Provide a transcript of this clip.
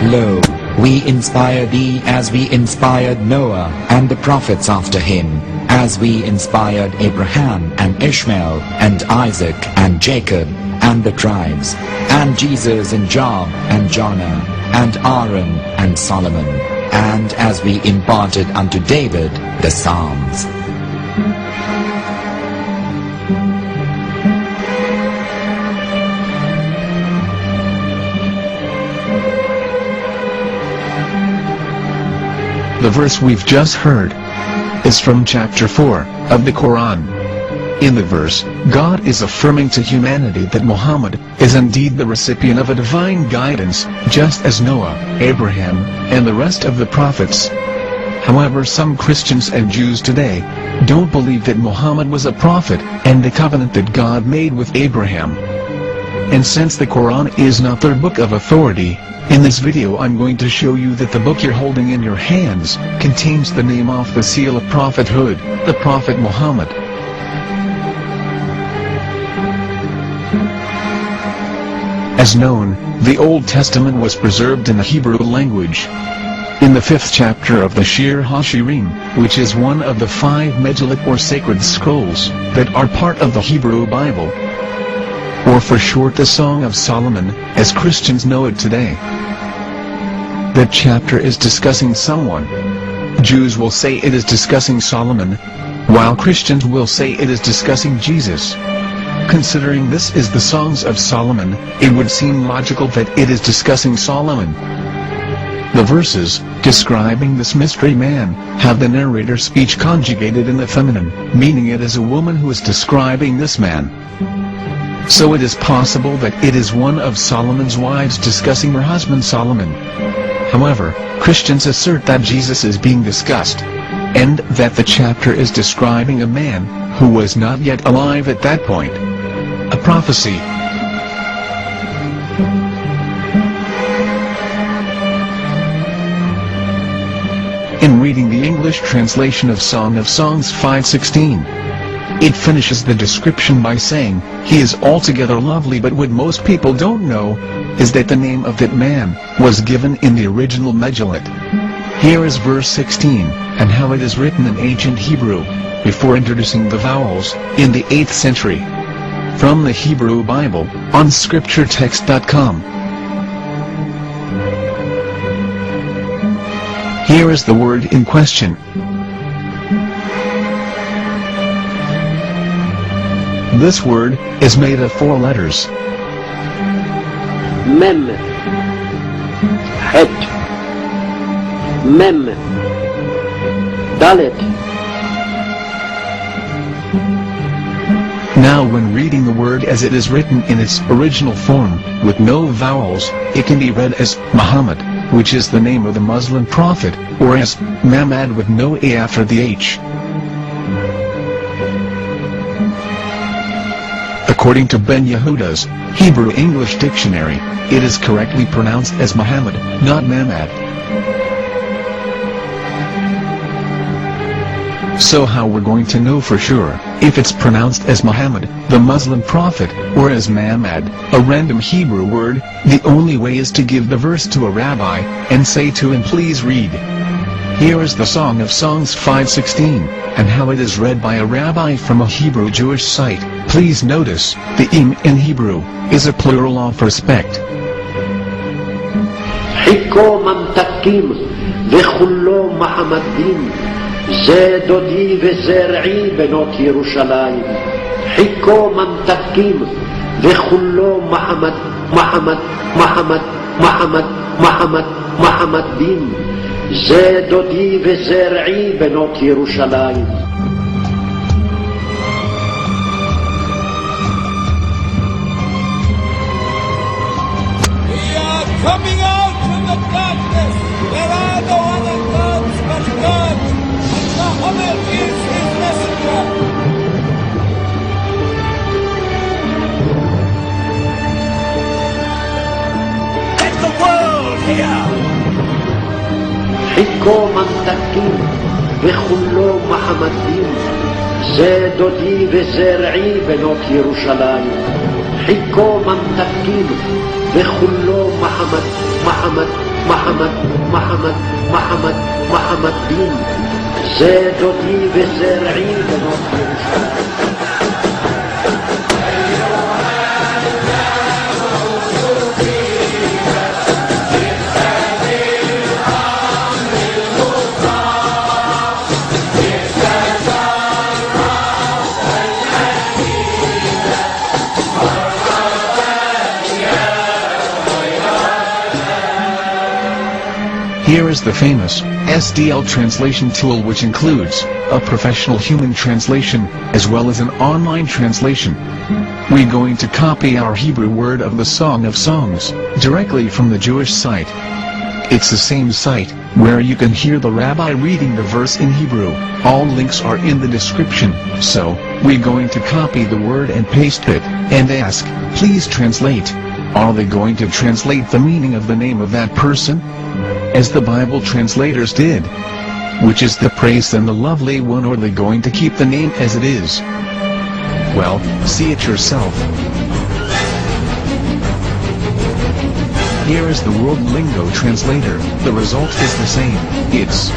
Lo, we inspire thee as we inspired Noah and the prophets after him, as we inspired Abraham and Ishmael and Isaac and Jacob and the tribes, and Jesus and Job and Jonah and Aaron and Solomon, and as we imparted unto David the Psalms. The verse we've just heard is from chapter 4 of the Quran. In the verse, God is affirming to humanity that Muhammad is indeed the recipient of a divine guidance, just as Noah, Abraham, and the rest of the prophets. However, some Christians and Jews today don't believe that Muhammad was a prophet and the covenant that God made with Abraham. And since the Quran is not their book of authority, in this video I'm going to show you that the book you're holding in your hands contains the name off the seal of prophethood, the Prophet Muhammad. As known, the Old Testament was preserved in the Hebrew language. In the 5th chapter of the Shir HaShirim, which is one of the 5 Megillat or sacred scrolls that are part of the Hebrew Bible, or for short the Song of Solomon, as Christians know it today. That chapter is discussing someone. Jews will say it is discussing Solomon, while Christians will say it is discussing Jesus. Considering this is the Songs of Solomon, it would seem logical that it is discussing Solomon. The verses, describing this mystery man, have the narrator's speech conjugated in the feminine, meaning it is a woman who is describing this man. So it is possible that it is one of Solomon's wives discussing her husband Solomon. However, Christians assert that Jesus is being discussed, and that the chapter is describing a man who was not yet alive at that point. A prophecy. In reading the English translation of Song of Songs 5:16, it finishes the description by saying, "He is altogether lovely," but what most people don't know is that the name of that man was given in the original Megillat. Here is verse 16, and how it is written in ancient Hebrew, before introducing the vowels, in the 8th century. From the Hebrew Bible, on scripturetext.com. Here is the word in question. This word is made of 4 letters. Mem, Het, Mem, Dalet. Now when reading the word as it is written in its original form, with no vowels, it can be read as Muhammad, which is the name of the Muslim prophet, or as Mamad with no A after the H. According to Ben Yehuda's Hebrew English Dictionary, it is correctly pronounced as Muhammad, not Mamad. So how we're going to know for sure if it's pronounced as Muhammad, the Muslim prophet, or as Mamad, a random Hebrew word? The only way is to give the verse to a rabbi and say to him, "Please read." Here is the Song of Songs 5:16, and how it is read by a rabbi from a Hebrew Jewish site. Please notice, the im in Hebrew is a plural of respect. Hiko mamtakim v'chullo Muhammadim ze dodi v'zer'i benot Yerushalayim. Hiko mamtakim v'chullo Muhammadim ze dodi v'zer'i benot Yerushalayim. Coming out from the darkness, there are no other gods but God, and Muhammad is his messenger. Let the world hear. Hiko mamtakim v'chullo Muhammadim ze dodi v'zer'i benot Yerushalayim. Hiko mamtakim v'chullo Muhammadim محمد محمد محمد محمد دين זה דודי וזה רעי בנות ירושלים. Here is the famous SDL translation tool, which includes a professional human translation as well as an online translation. We're going to copy our Hebrew word of the Song of Songs directly from the Jewish site. It's the same site where you can hear the rabbi reading the verse in Hebrew. All links are in the description, so we're going to copy the word and paste it and ask, please translate. Are they going to translate the meaning of the name of that person? As the Bible translators did. Which is the praised and the lovely one, or are they going to keep the name as it is? Well, see it yourself. Here is the World Lingo translator. The result is the same. It's